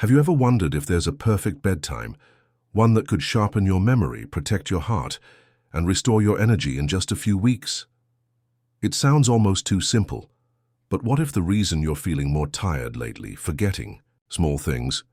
Have you ever wondered if there's a perfect bedtime, one that could sharpen your memory, protect your heart, and restore your energy in just a few weeks? It sounds almost too simple, but what if the reason you're feeling more tired lately, forgetting small things,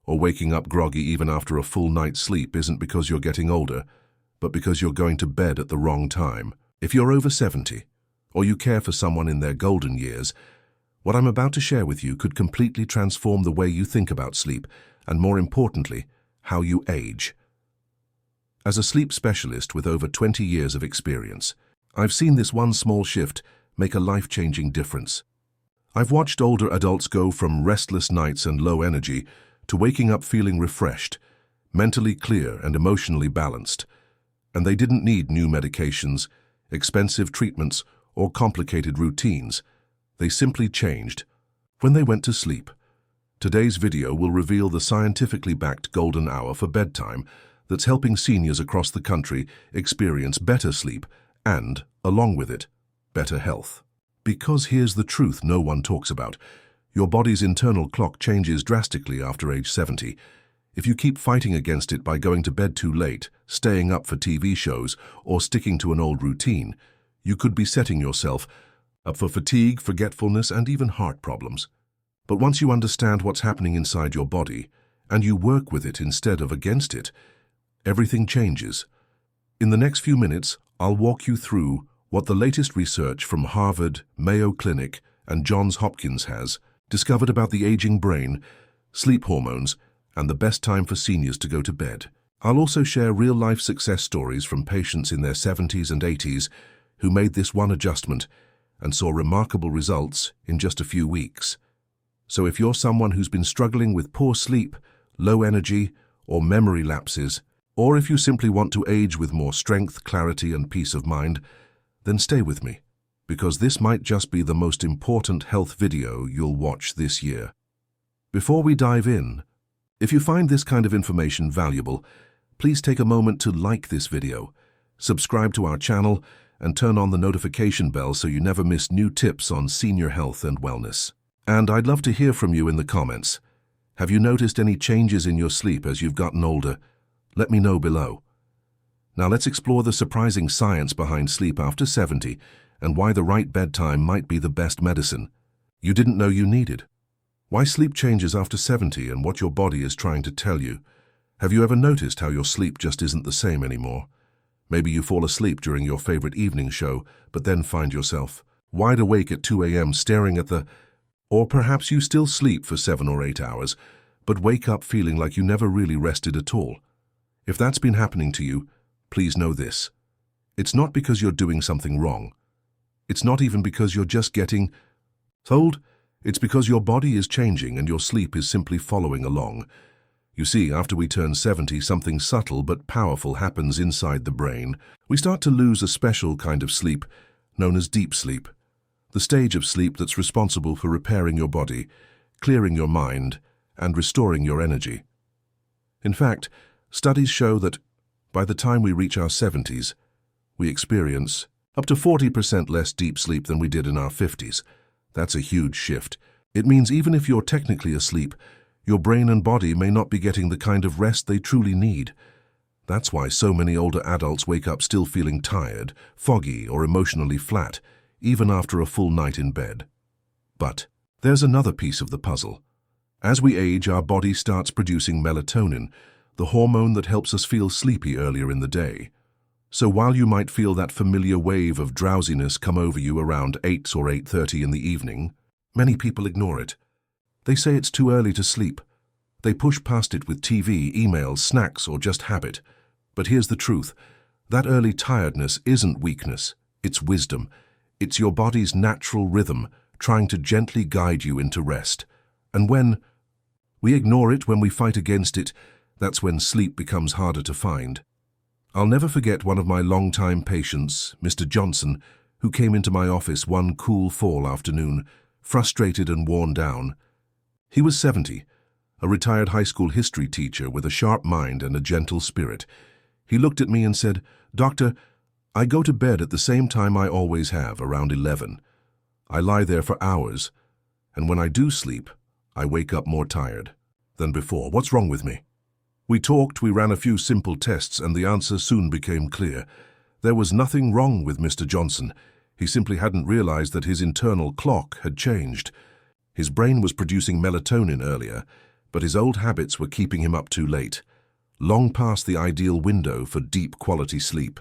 or waking up groggy even after a full night's sleep isn't because you're getting older, but because you're going to bed at the wrong time? If you're over 70, or you care for someone in their golden years, what I'm about to share with you could completely transform the way you think about sleep, and more importantly, how you age. As a sleep specialist with over 20 years of experience, I've seen this one small shift make a life-changing difference. I've watched older adults go from restless nights and low energy to waking up feeling refreshed, mentally clear and emotionally balanced. And they didn't need new medications, expensive treatments, or complicated routines. They simply changed when they went to sleep. Today's video will reveal the scientifically backed golden hour for bedtime that's helping seniors across the country experience better sleep and, along with it, better health. Because here's the truth no one talks about. Your body's internal clock changes drastically after age 70. If you keep fighting against it by going to bed too late, staying up for TV shows, or sticking to an old routine, you could be setting yourself up for fatigue, forgetfulness, and even heart problems. But once you understand what's happening inside your body, and you work with it instead of against it, everything changes. In the next few minutes, I'll walk you through what the latest research from Harvard, Mayo Clinic, and Johns Hopkins has discovered about the aging brain, sleep hormones, and the best time for seniors to go to bed. I'll also share real-life success stories from patients in their 70s and 80s who made this one adjustment and saw remarkable results in just a few weeks. So if you're someone who's been struggling with poor sleep, low energy, or memory lapses, or if you simply want to age with more strength, clarity, and peace of mind, then stay with me, because this might just be the most important health video you'll watch this year. Before we dive in, if you find this kind of information valuable, please take a moment to like this video, subscribe to our channel, and turn on the notification bell so you never miss new tips on senior health and wellness. And I'd love to hear from you in the comments. Have you noticed any changes in your sleep as you've gotten older? Let me know below. Now let's explore the surprising science behind sleep after 70 and why the right bedtime might be the best medicine you didn't know you needed. Why sleep changes after 70 and what your body is trying to tell you. Have you ever noticed how your sleep just isn't the same anymore? Maybe you fall asleep during your favorite evening show, but then find yourself wide awake at 2 a.m. staring at the... Or perhaps you still sleep for 7 or 8 hours, but wake up feeling like you never really rested at all. If that's been happening to you, please know this. It's not because you're doing something wrong. It's not even because you're just getting old. It's because your body is changing and your sleep is simply following along. You see, after we turn 70, something subtle but powerful happens inside the brain. We start to lose a special kind of sleep, known as deep sleep. The stage of sleep that's responsible for repairing your body, clearing your mind, and restoring your energy. In fact, studies show that by the time we reach our 70s, we experience up to 40% less deep sleep than we did in our 50s. That's a huge shift. It means even if you're technically asleep, your brain and body may not be getting the kind of rest they truly need. That's why so many older adults wake up still feeling tired, foggy, or emotionally flat, even after a full night in bed. But there's another piece of the puzzle. As we age, our body starts producing melatonin, the hormone that helps us feel sleepy earlier in the day. So while you might feel that familiar wave of drowsiness come over you around 8 or 8:30 in the evening, many people ignore it. They say it's too early to sleep. They push past it with TV, emails, snacks, or just habit. But here's the truth. That early tiredness isn't weakness. It's wisdom. It's your body's natural rhythm trying to gently guide you into rest. And when we ignore it, when we fight against it, that's when sleep becomes harder to find. I'll never forget one of my longtime patients, Mr. Johnson, who came into my office one cool fall afternoon, frustrated and worn down. He was 70, a retired high school history teacher with a sharp mind and a gentle spirit. He looked at me and said, "Doctor, I go to bed at the same time I always have, around 11. I lie there for hours, and when I do sleep, I wake up more tired." than before. What's wrong with me? We talked, we ran a few simple tests, and the answer soon became clear. There was nothing wrong with Mr. Johnson. He simply hadn't realized that his internal clock had changed. His brain was producing melatonin earlier, but his old habits were keeping him up too late, long past the ideal window for deep quality sleep.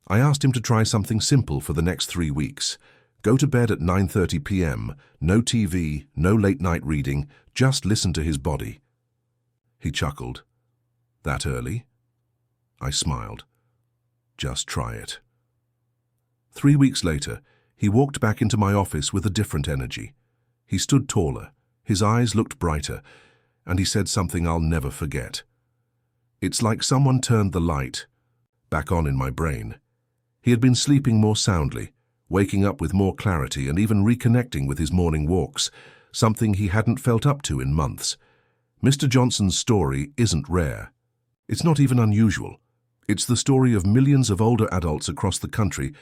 I asked him to try something simple for the next 3 weeks. Go to bed at 9:30 p.m., no TV, no late-night reading, just listen to his body. He chuckled. That early? I smiled. Just try it. 3 weeks later, he walked back into my office with a different energy. He stood taller, his eyes looked brighter, and he said something I'll never forget. It's like someone turned the light back on in my brain. He had been sleeping more soundly, waking up with more clarity, and even reconnecting with his morning walks, something he hadn't felt up to in months. Mr. Johnson's story isn't rare. It's not even unusual. It's the story of millions of older adults across the country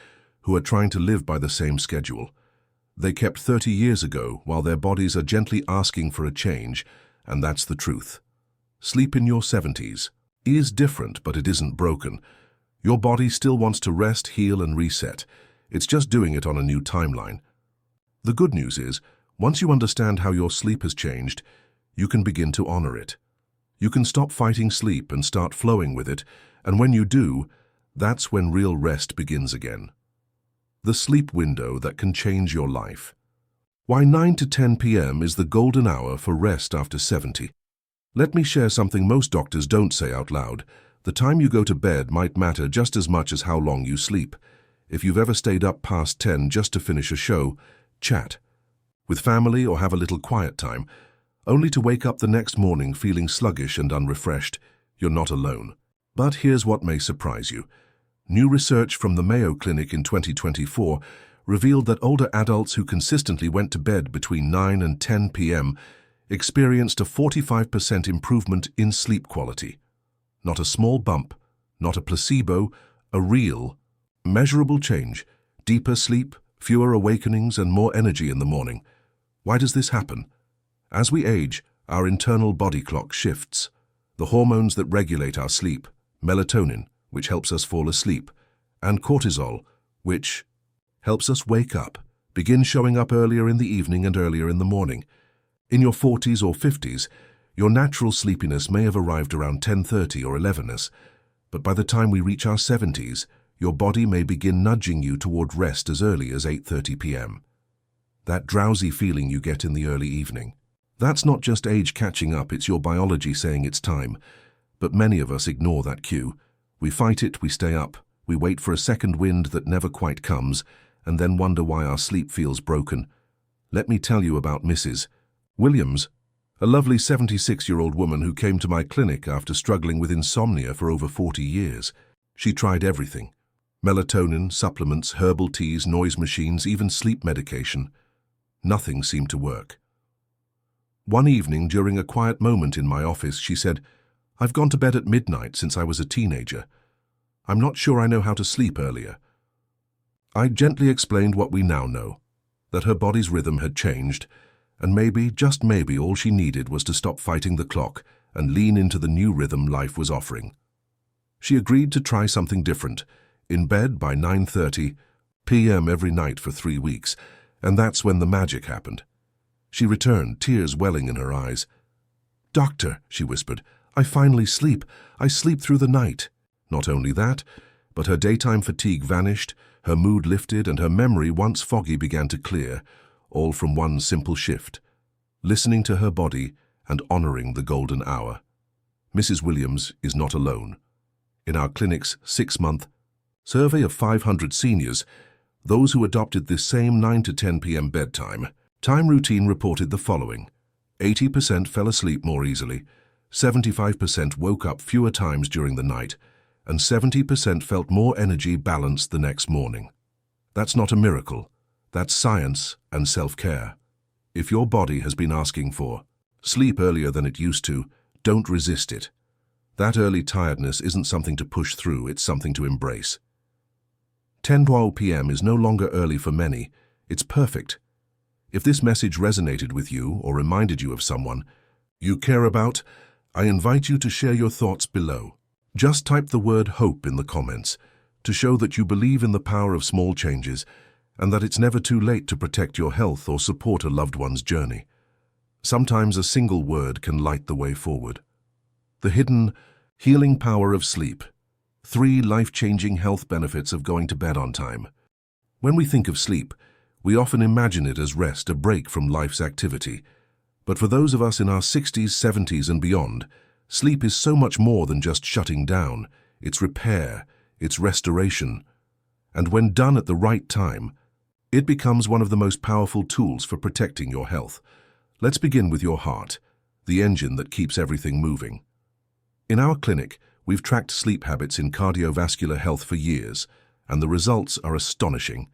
who are trying to live by the same schedule. They kept 30 years ago while their bodies are gently asking for a change, and that's the truth. Sleep in your 70s is different, but it isn't broken. Your body still wants to rest, heal, and reset. It's just doing it on a new timeline. The good news is, once you understand how your sleep has changed, you can begin to honor it. You can stop fighting sleep and start flowing with it, and when you do, that's when real rest begins again. The sleep window that can change your life. Why 9 to 10 p.m. is the golden hour for rest after 70. Let me share something most doctors don't say out loud. The time you go to bed might matter just as much as how long you sleep. If you've ever stayed up past 10 just to finish a show, chat with family or have a little quiet time, only to wake up the next morning feeling sluggish and unrefreshed, you're not alone. But here's what may surprise you. New research from the Mayo Clinic in 2024 revealed that older adults who consistently went to bed between 9 and 10 p.m. experienced a 45% improvement in sleep quality. Not a small bump, not a placebo, a real, measurable change. Deeper sleep, fewer awakenings, and more energy in the morning. Why does this happen? As we age, our internal body clock shifts. The hormones that regulate our sleep, melatonin, which helps us fall asleep, and cortisol, which helps us wake up, begin showing up earlier in the evening and earlier in the morning. In your 40s or 50s, your natural sleepiness may have arrived around 10:30 or 11ish, but by the time we reach our 70s, your body may begin nudging you toward rest as early as 8:30 p.m. That drowsy feeling you get in the early evening. That's not just age catching up, it's your biology saying it's time. But many of us ignore that cue. We fight it, we stay up, we wait for a second wind that never quite comes, and then wonder why our sleep feels broken. Let me tell you about Mrs. Williams, a lovely 76-year-old woman who came to my clinic after struggling with insomnia for over 40 years. She tried everything. Melatonin, supplements, herbal teas, noise machines, even sleep medication. Nothing seemed to work. One evening, during a quiet moment in my office, she said, "I've gone to bed at midnight since I was a teenager. I'm not sure I know how to sleep earlier." I gently explained what we now know, that her body's rhythm had changed, and maybe, just maybe, all she needed was to stop fighting the clock and lean into the new rhythm life was offering. She agreed to try something different, in bed by 9:30 p.m. every night for 3 weeks, and that's when the magic happened. She returned, tears welling in her eyes. "Doctor," she whispered, "I finally sleep. I sleep through the night." Not only that, but her daytime fatigue vanished, her mood lifted, and her memory, once foggy, began to clear, all from one simple shift, listening to her body and honoring the golden hour. Mrs. Williams is not alone. In our clinic's 6-month survey of 500 seniors, those who adopted this same 9 to 10 p.m. bedtime time routine reported the following. 80% fell asleep more easily, 75% woke up fewer times during the night, and 70% felt more energy balanced the next morning. That's not a miracle. That's science and self-care. If your body has been asking for sleep earlier than it used to, don't resist it. That early tiredness isn't something to push through, it's something to embrace. 10:12 p.m. is no longer early for many, it's perfect. If this message resonated with you or reminded you of someone, you care about, I invite you to share your thoughts below. Just type the word hope in the comments to show that you believe in the power of small changes and that it's never too late to protect your health or support a loved one's journey. Sometimes a single word can light the way forward. The hidden, healing power of sleep. 3 life-changing health benefits of going to bed on time. When we think of sleep, we often imagine it as rest, a break from life's activity. But for those of us in our 60s, 70s and beyond, sleep is so much more than just shutting down. It's repair, it's restoration. And when done at the right time, it becomes one of the most powerful tools for protecting your health. Let's begin with your heart, the engine that keeps everything moving. In our clinic, we've tracked sleep habits in cardiovascular health for years, and the results are astonishing.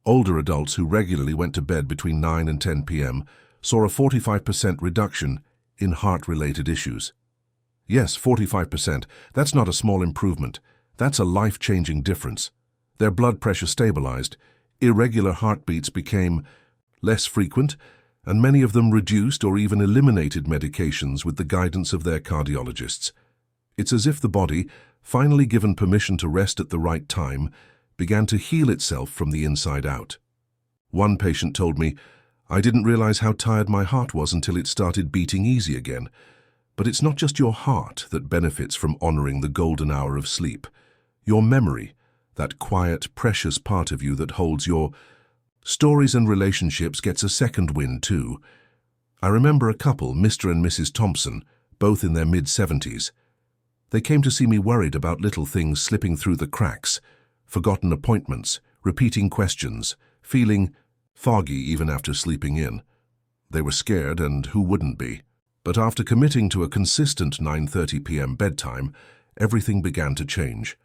Older adults who regularly went to bed between 9 and 10 p.m. saw a 45% reduction in heart-related issues. Yes, 45%. That's not a small improvement. That's a life-changing difference. Their blood pressure stabilized, irregular heartbeats became less frequent, and many of them reduced or even eliminated medications with the guidance of their cardiologists. It's as if the body, finally given permission to rest at the right time, began to heal itself from the inside out. One patient told me, "I didn't realize how tired my heart was until it started beating easy again." But it's not just your heart that benefits from honoring the golden hour of sleep. Your memory, that quiet, precious part of you that holds your stories and relationships, gets a second wind too. I remember a couple, Mr. and Mrs. Thompson, both in their mid-70s. They came to see me worried about little things slipping through the cracks, forgotten appointments, repeating questions, feeling foggy even after sleeping in. They were scared, and who wouldn't be? But after committing to a consistent 9:30 p.m. bedtime, everything began to change.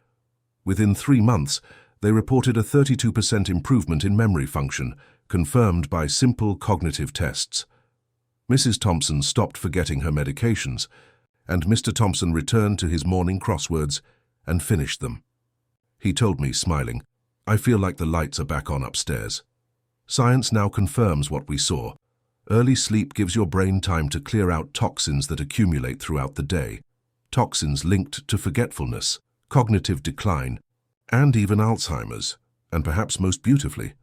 Within 3 months, they reported a 32% improvement in memory function, confirmed by simple cognitive tests. Mrs. Thompson stopped forgetting her medications, and Mr. Thompson returned to his morning crosswords and finished them. He told me, smiling, "I feel like the lights are back on upstairs." Science now confirms what we saw. Early sleep gives your brain time to clear out toxins that accumulate throughout the day. Toxins linked to forgetfulness, cognitive decline, and even Alzheimer's, and perhaps most beautifully.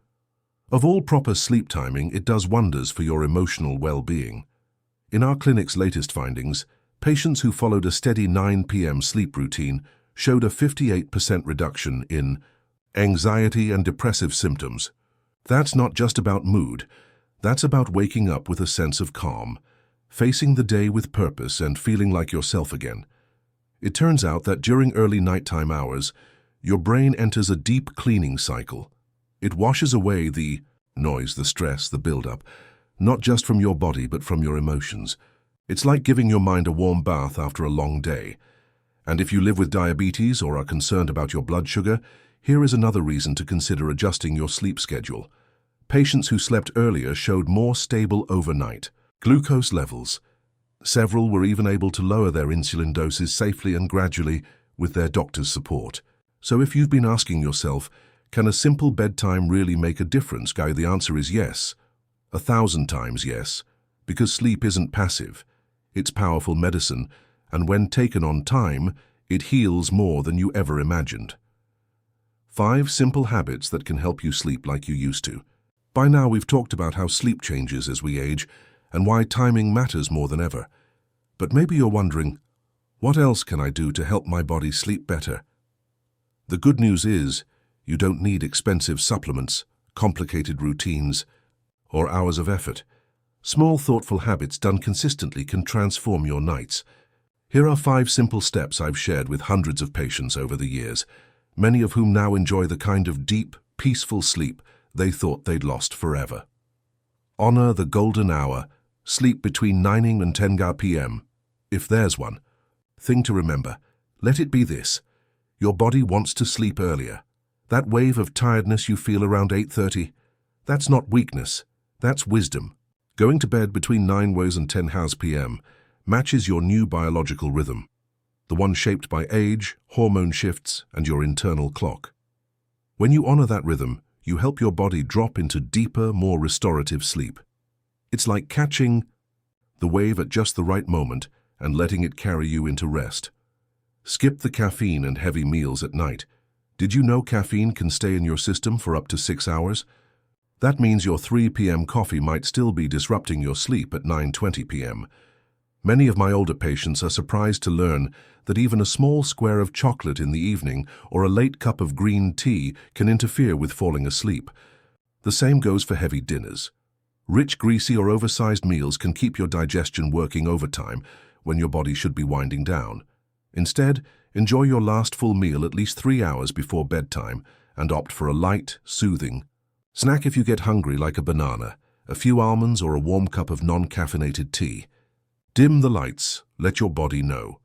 Of all proper sleep timing, it does wonders for your emotional well-being. In our clinic's latest findings, patients who followed a steady 9 p.m. sleep routine showed a 58% reduction in anxiety and depressive symptoms. That's not just about mood. That's about waking up with a sense of calm, facing the day with purpose and feeling like yourself again. It turns out that during early nighttime hours, your brain enters a deep cleaning cycle. It washes away the noise, the stress, the buildup, not just from your body but from your emotions. It's like giving your mind a warm bath after a long day. And if you live with diabetes or are concerned about your blood sugar, here is another reason to consider adjusting your sleep schedule. Patients who slept earlier showed more stable overnight glucose levels. Several were even able to lower their insulin doses safely and gradually with their doctor's support. So if you've been asking yourself, can a simple bedtime really make a difference? Guy, the answer is yes. 1,000 times yes. Because sleep isn't passive. It's powerful medicine, and when taken on time, it heals more than you ever imagined. 5 simple habits that can help you sleep like you used to. By now we've talked about how sleep changes as we age and why timing matters more than ever. But maybe you're wondering, what else can I do to help my body sleep better? The good news is, you don't need expensive supplements, complicated routines, or hours of effort. Small, thoughtful habits done consistently can transform your nights. Here are 5 simple steps I've shared with hundreds of patients over the years, many of whom now enjoy the kind of deep, peaceful sleep they thought they'd lost forever. Honor the golden hour. Sleep between 9 and 10 p.m. if there's one. Thing to remember, let it be this. Your body wants to sleep earlier. That wave of tiredness you feel around 8:30, that's not weakness, that's wisdom. Going to bed between 9 and 10 p.m. matches your new biological rhythm, the one shaped by age, hormone shifts, and your internal clock. When you honor that rhythm, you help your body drop into deeper, more restorative sleep. It's like catching the wave at just the right moment and letting it carry you into rest. Skip the caffeine and heavy meals at night. Did you know caffeine can stay in your system for up to 6 hours? That means your 3 p.m. coffee might still be disrupting your sleep at 9:20 p.m. Many of my older patients are surprised to learn that even a small square of chocolate in the evening or a late cup of green tea can interfere with falling asleep. The same goes for heavy dinners. Rich, greasy, or oversized meals can keep your digestion working overtime when your body should be winding down. Instead, enjoy your last full meal at least 3 hours before bedtime and opt for a light, soothing snack if you get hungry, like a banana, a few almonds, or a warm cup of non-caffeinated tea. Dim the lights, let your body know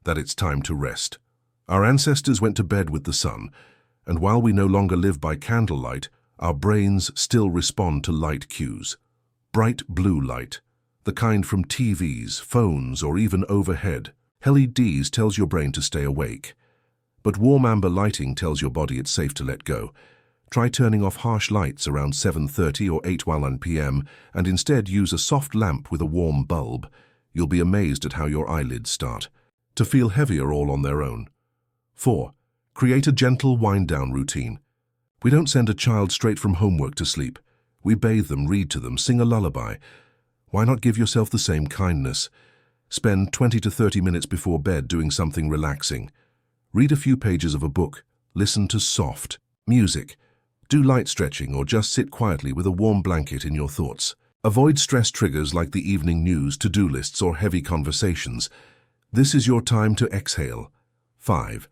that it's time to rest. Our ancestors went to bed with the sun, and while we no longer live by candlelight, our brains still respond to light cues. Bright blue light, the kind from TVs, phones, or even overhead. LEDs tells your brain to stay awake. But warm amber lighting tells your body it's safe to let go. Try turning off harsh lights around 7:30 or 8:01 p.m. and instead use a soft lamp with a warm bulb. You'll be amazed at how your eyelids start to feel heavier all on their own. 4. Create a gentle wind-down routine. We don't send a child straight from homework to sleep. We bathe them, read to them, sing a lullaby. Why not give yourself the same kindness? Spend 20 to 30 minutes before bed doing something relaxing. Read a few pages of a book. Listen to soft music. Do light stretching or just sit quietly with a warm blanket in your thoughts. Avoid stress triggers like the evening news, to-do lists, or heavy conversations. This is your time to exhale. 5.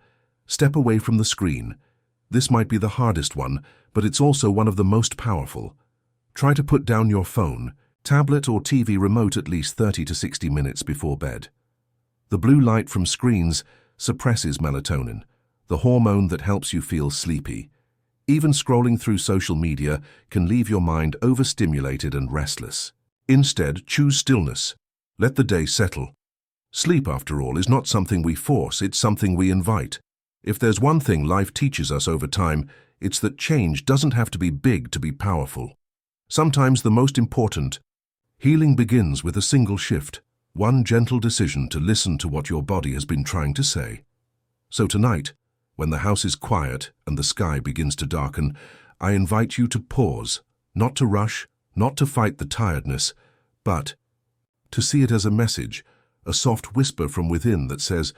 Step away from the screen. This might be the hardest one, but it's also one of the most powerful. Try to put down your phone, tablet, or TV remote at least 30 to 60 minutes before bed. The blue light from screens suppresses melatonin, the hormone that helps you feel sleepy. Even scrolling through social media can leave your mind overstimulated and restless. Instead, choose stillness. Let the day settle. Sleep, after all, is not something we force, it's something we invite. If there's one thing life teaches us over time, it's that change doesn't have to be big to be powerful. Sometimes the most important healing begins with a single shift, one gentle decision to listen to what your body has been trying to say. So tonight, when the house is quiet and the sky begins to darken, I invite you to pause, not to rush, not to fight the tiredness, but to see it as a message, a soft whisper from within that says,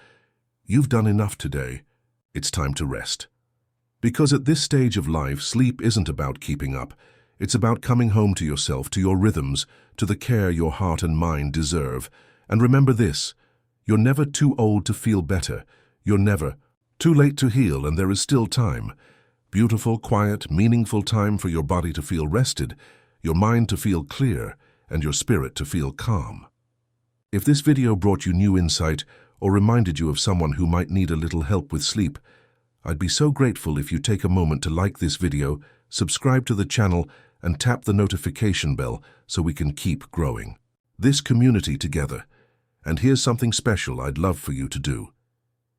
"You've done enough today. It's time to rest." Because at this stage of life, sleep isn't about keeping up. It's about coming home to yourself, to your rhythms, to the care your heart and mind deserve. And remember this, you're never too old to feel better. You're never too late to heal, and there is still time. Beautiful, quiet, meaningful time for your body to feel rested, your mind to feel clear, and your spirit to feel calm. If this video brought you new insight or reminded you of someone who might need a little help with sleep, I'd be so grateful if you take a moment to like this video, subscribe to the channel, and tap the notification bell so we can keep growing this community together. And here's something special I'd love for you to do.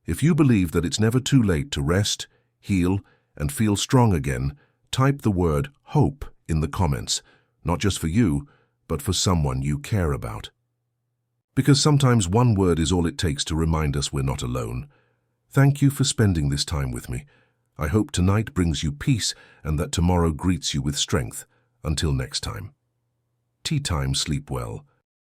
If you believe that it's never too late to rest, heal, and feel strong again, type the word HOPE in the comments, not just for you, but for someone you care about. Because sometimes one word is all it takes to remind us we're not alone. Thank you for spending this time with me. I hope tonight brings you peace and that tomorrow greets you with strength. Until next time. Tea time, sleep well.